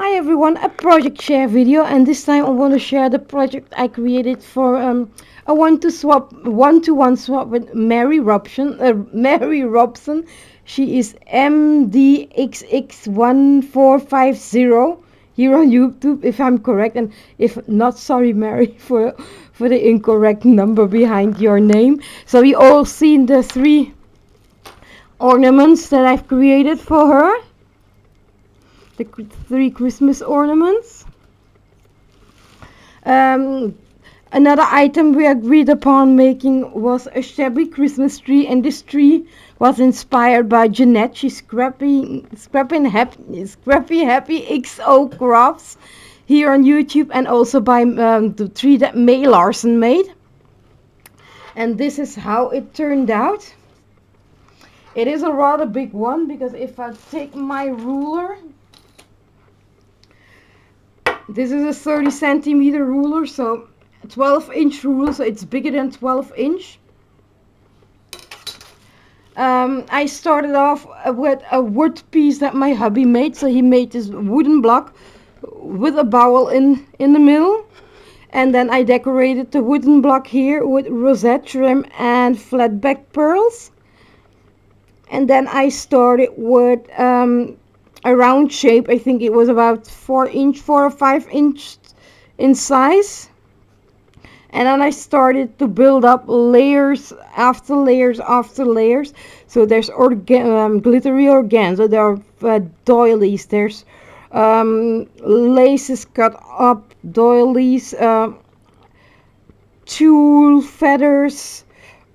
Hi everyone, a project share video, and this time I want to share the project I created for a one-to-one swap with Mary Robson. Mary Robson, she is mdxx1450 here on YouTube, if I'm correct, and if not, sorry Mary for the incorrect number behind your name. So we all seen the three ornaments that I've created for her. The three Christmas ornaments. Um, Another item we agreed upon making was a shabby Christmas tree, and this tree was inspired by Jeanette. She's scrappinhappyxocrafts here on YouTube, and also by the tree that Mai Larsen made. And this is how it turned out. It is a rather big one, because if I take my ruler, this is a 30 centimeter ruler, so 12-inch ruler, so it's bigger than 12-inch. I started off with a wood piece that my hubby made. So he made this wooden block with a bowl in the middle. And then I decorated the wooden block here with rosette trim and flat back pearls. And then I started with a round shape. I think it was about 4 or 5 inch in size. And then I started to build up layers after layers after layers. So there's glittery organza, there are doilies, there's laces cut up, doilies, tulle feathers,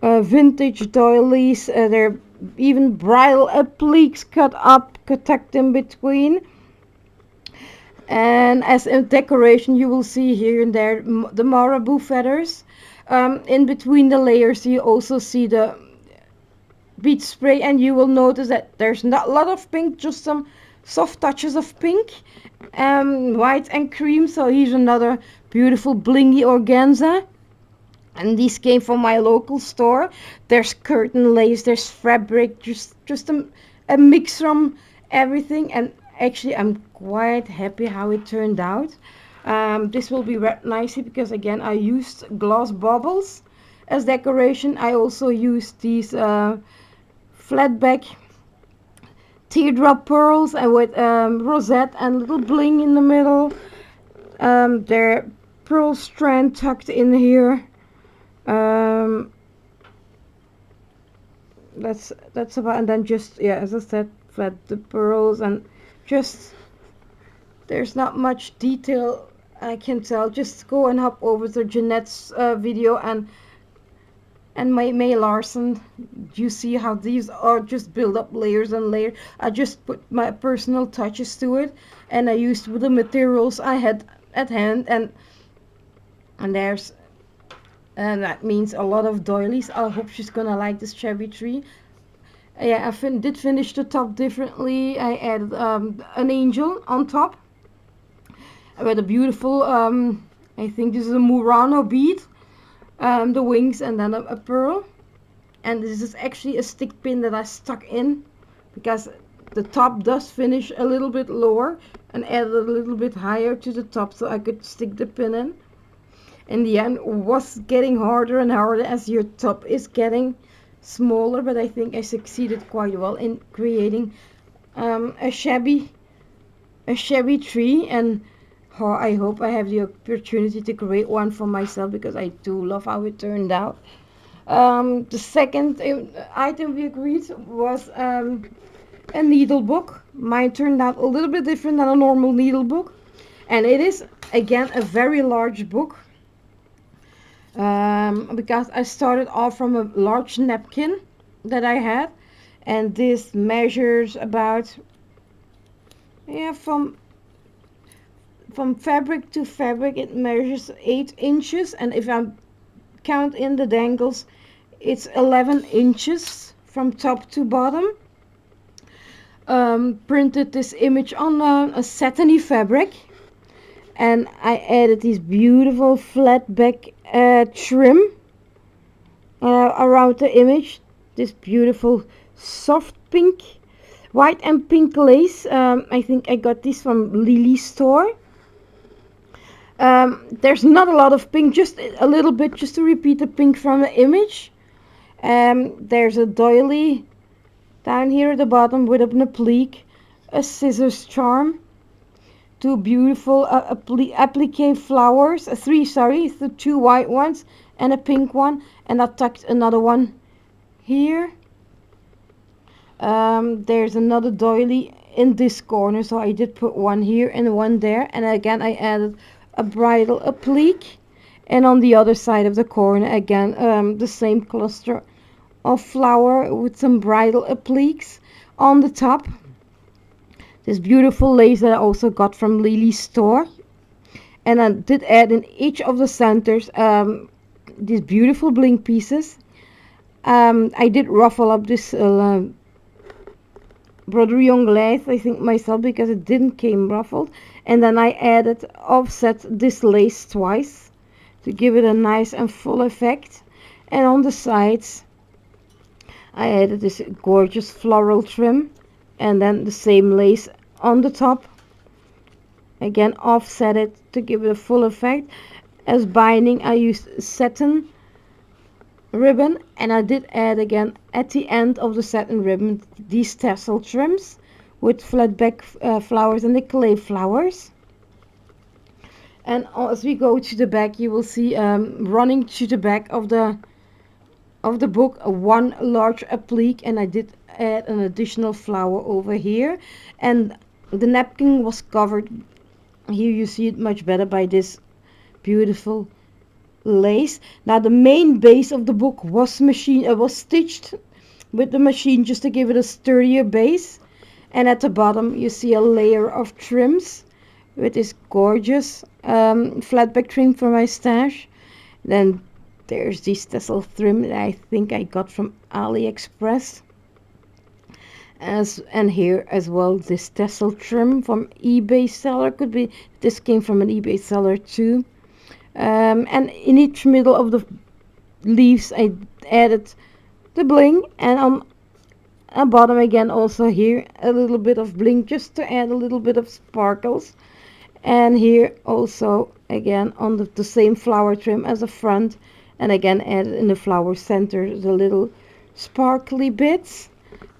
vintage doilies, there are even bridal appliques cut up, tucked in between. And as a decoration, you will see here and there the marabou feathers. In between the layers, you also see the bead spray, and you will notice that there's not a lot of pink, just some soft touches of pink, white and cream. So here's another beautiful blingy organza. And these came from my local store. There's curtain lace, there's fabric, just a mix from everything. And actually, I'm quite happy how it turned out. This will be wrapped nicely because, again, I used glass bubbles as decoration. I also used these flat back teardrop pearls and with rosette and little bling in the middle. Their pearl strand tucked in here. That's about, and then just, yeah, as I said, flat the pearls, and just there's not much detail I can tell. Just go and hop over to Jeanette's video and Mai Larsen. You see how these are just build up layers and layers. I just put my personal touches to it, and I used the materials I had at hand, and there's that means a lot of doilies. I hope she's gonna like this shabby tree. Yeah, I did finish the top differently. I added an angel on top with a beautiful, I think this is a Murano bead, the wings, and then a pearl. And this is actually a stick pin that I stuck in, because the top does finish a little bit lower, and added a little bit higher to the top so I could stick the pin in. In the end, it was getting harder and harder as your top is getting smaller, but I think I succeeded quite well in creating a shabby tree. And I hope I have the opportunity to create one for myself, because I do love how it turned out. The second item we agreed was a needlebook. Mine turned out a little bit different than a normal needlebook, and it is again a very large book. Because I started off from a large napkin that I had, and this measures about, yeah, from fabric to fabric it measures 8 inches, and if I count in the dangles, it's 11 inches from top to bottom. Printed this image on a satiny fabric, and I added this beautiful flat back trim around the image. This beautiful soft pink white and pink lace. I think I got this from Lily's store. There's not a lot of pink, just a little bit, just to repeat the pink from the image. There's a doily down here at the bottom with an applique, a scissors charm, two beautiful applique flowers, the two white ones and a pink one, and I tucked another one here. There's another doily in this corner, so I did put one here and one there, and again I added a bridal applique, and on the other side of the corner again the same cluster of flower with some bridal appliques on the top. This beautiful lace that I also got from Lily's store, and I did add in each of the centers these beautiful bling pieces. I did ruffle up this broderie anglaise, I think myself, because it didn't came ruffled, and then I added offset this lace twice to give it a nice and full effect. And on the sides I added this gorgeous floral trim, and then the same lace on the top, again offset it to give it a full effect. As binding I used satin ribbon, and I did add again at the end of the satin ribbon these tassel trims with flat back flowers and the clay flowers. And as we go to the back, you will see running to the back of the book one large applique, and I did add an additional flower over here, and the napkin was covered. Here you see it much better by this beautiful lace. Now the main base of the book was stitched with the machine just to give it a sturdier base, and at the bottom you see a layer of trims with this gorgeous flat back trim for my stash. Then there's this tassel trim that I think I got from AliExpress, and here as well this tassel trim from eBay seller. Could be this came from an eBay seller too. And in each middle of the leaves I added the bling, and on the bottom again also here a little bit of bling just to add a little bit of sparkles. And here also again on the same flower trim as the front, and again added in the flower center the little sparkly bits.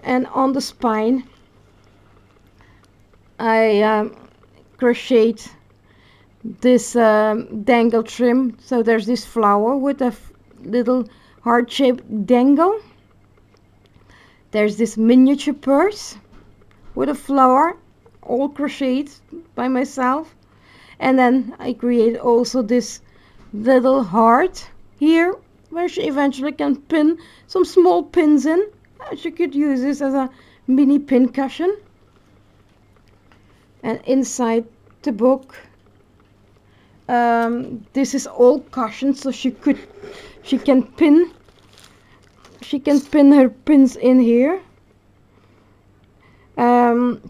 And on the spine I crocheted this dangle trim, so there's this flower with a little heart-shaped dangle. There's this miniature purse with a flower, all crocheted by myself, and then I created also this little heart here where she eventually can pin some small pins in. She could use this as a mini pin cushion. And inside the book this is all cushioned, so she can pin her pins in here. And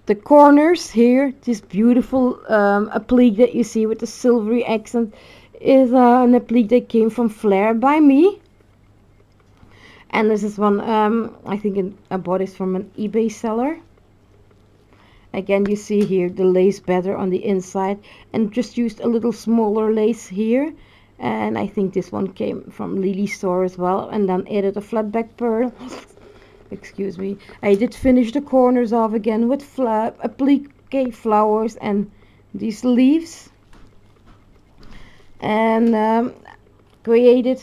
the corners here, this beautiful applique that you see with the silvery accent is an applique that came from Flair by me. And this is one I think I bought it from an eBay seller. Again, you see here the lace better on the inside, and just used a little smaller lace here. And I think this one came from Lily's store as well. And then added a flat back pearl. Excuse me. I did finish the corners off again with applique flowers and these leaves. And created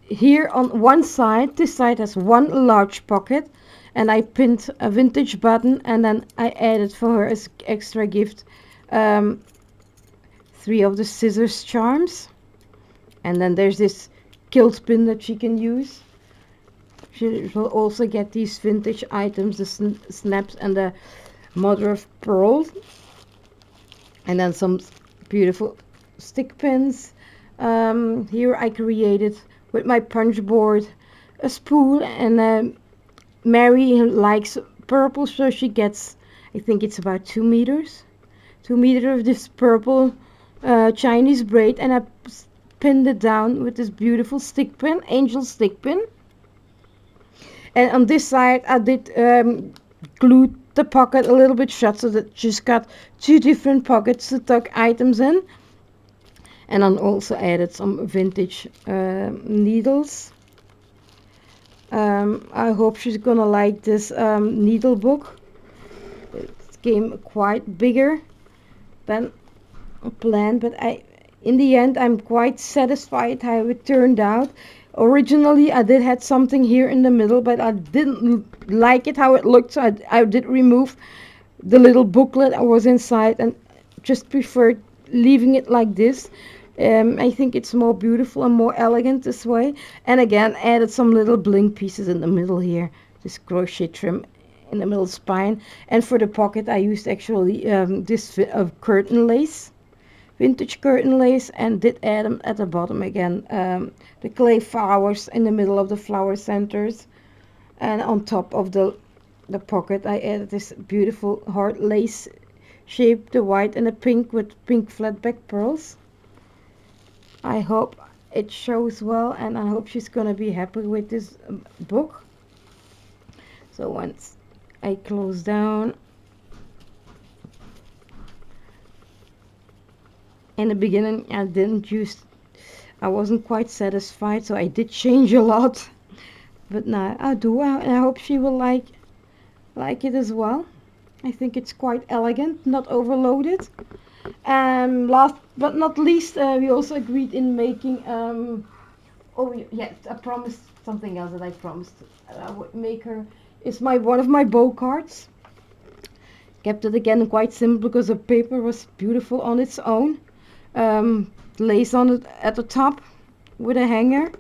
here on one side. This side has one large pocket, and I pinned a vintage button, and then I added for her as extra gift 3 of the scissors charms. And then there's this kilt pin that she can use. She will also get these vintage items, the snaps and the mother of pearl, and then some beautiful stick pins. Here I created with my punch board a spool, and Mary likes purple, so she gets, I think it's about 2 meters of this purple Chinese braid, and I pinned it down with this beautiful stick pin, angel stick pin. And on this side I did glue the pocket a little bit shut, so that just got two different pockets to tuck items in. And I also added some vintage needles. I hope she's gonna like this needle book. It came quite bigger than planned, but in the end, I'm quite satisfied how it turned out. Originally, I did had something here in the middle, but I didn't like it how it looked, so I did remove the little booklet that was inside and just preferred leaving it like this. I think it's more beautiful and more elegant this way. And again, added some little bling pieces in the middle here. This crochet trim in the middle spine. And for the pocket, I used actually this curtain lace, vintage curtain lace, and did add them at the bottom again. The clay flowers in the middle of the flower centers. And on top of the pocket, I added this beautiful heart lace shape, the white and the pink with pink flat back pearls. I hope it shows well, and I hope she's gonna be happy with this book. So once I close down, in the beginning I wasn't quite satisfied, so I did change a lot, but now I do, and I hope she will like it as well. I think it's quite elegant, not overloaded. Last but not least, we also agreed in making oh yeah, I promised something else that I promised I would make her. It's one of my bow cards. Kept it again quite simple because the paper was beautiful on its own. Lace on it at the top with a hanger.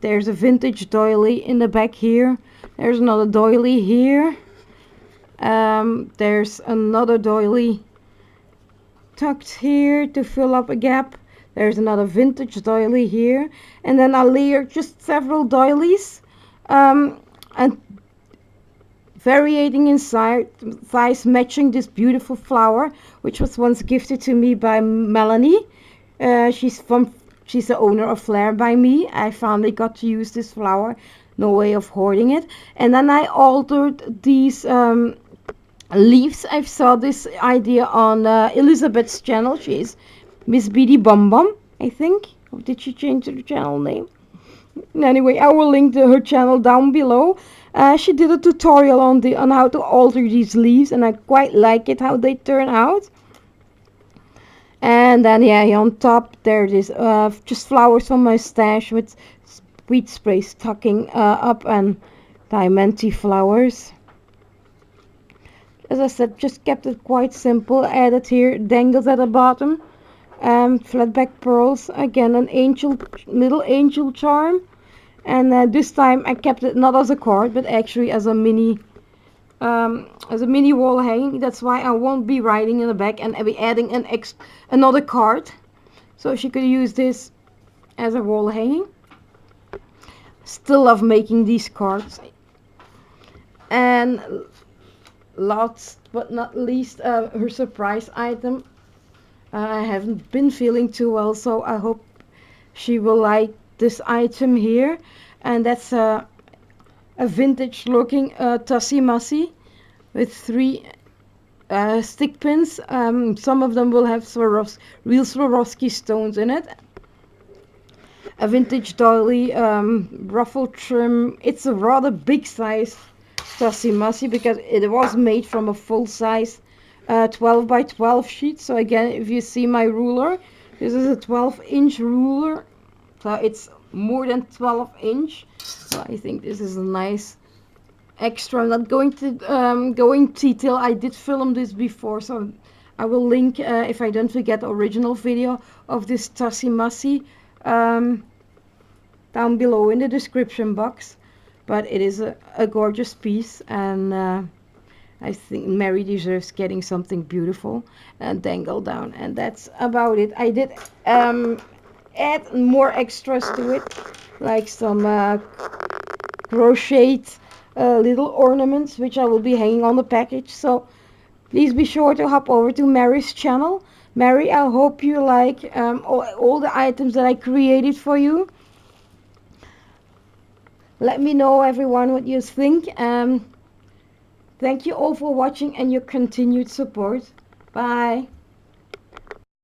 There's a vintage doily in the back here. There's another doily here. There's another doily tucked here to fill up a gap. There's another vintage doily here, and then I layered just several doilies, and varying in size, matching this beautiful flower, which was once gifted to me by Melanie. She's the owner of Flair by Me. I finally got to use this flower. No way of hoarding it. And then I altered these leaves. I saw this idea on Elizabeth's channel. She's Miss Beady Bum Bum, I think. Or did she change the channel name? Anyway, I will link to her channel down below. She did a tutorial on how to alter these leaves, and I quite like it how they turn out. And then yeah, on top there is just flowers from my stash with sweet sprays tucking up, and diamante flowers. As I said, just kept it quite simple. Added here dangles at the bottom, flat back pearls, again an little angel charm, and this time I kept it not as a card but actually as a mini wall hanging. That's why I won't be writing in the back, and I'll be adding another card, so she could use this as a wall hanging. Still love making these cards. And last but not least, her surprise item. I haven't been feeling too well, so I hope she will like this item here. And that's a vintage looking tussie mussie with 3 stick pins. Some of them will have real Swarovski stones in it. A vintage doily, ruffle trim. It's a rather big size tussie mussie because it was made from a full size 12 by 12 sheet. So again, if you see my ruler, this is a 12-inch ruler, so it's more than 12-inch. So I think this is a nice extra. I'm not going to go in detail. I did film this before, so I will link if I don't forget the original video of this tussie mussie down below in the description box. But it is a gorgeous piece, and I think Mary deserves getting something beautiful and dangle down. And that's about it. I did add more extras to it, like some crocheted little ornaments, which I will be hanging on the package. So please be sure to hop over to Mary's channel. Mary, I hope you like all the items that I created for you. Let me know, everyone, what you think. Thank you all for watching and your continued support. Bye.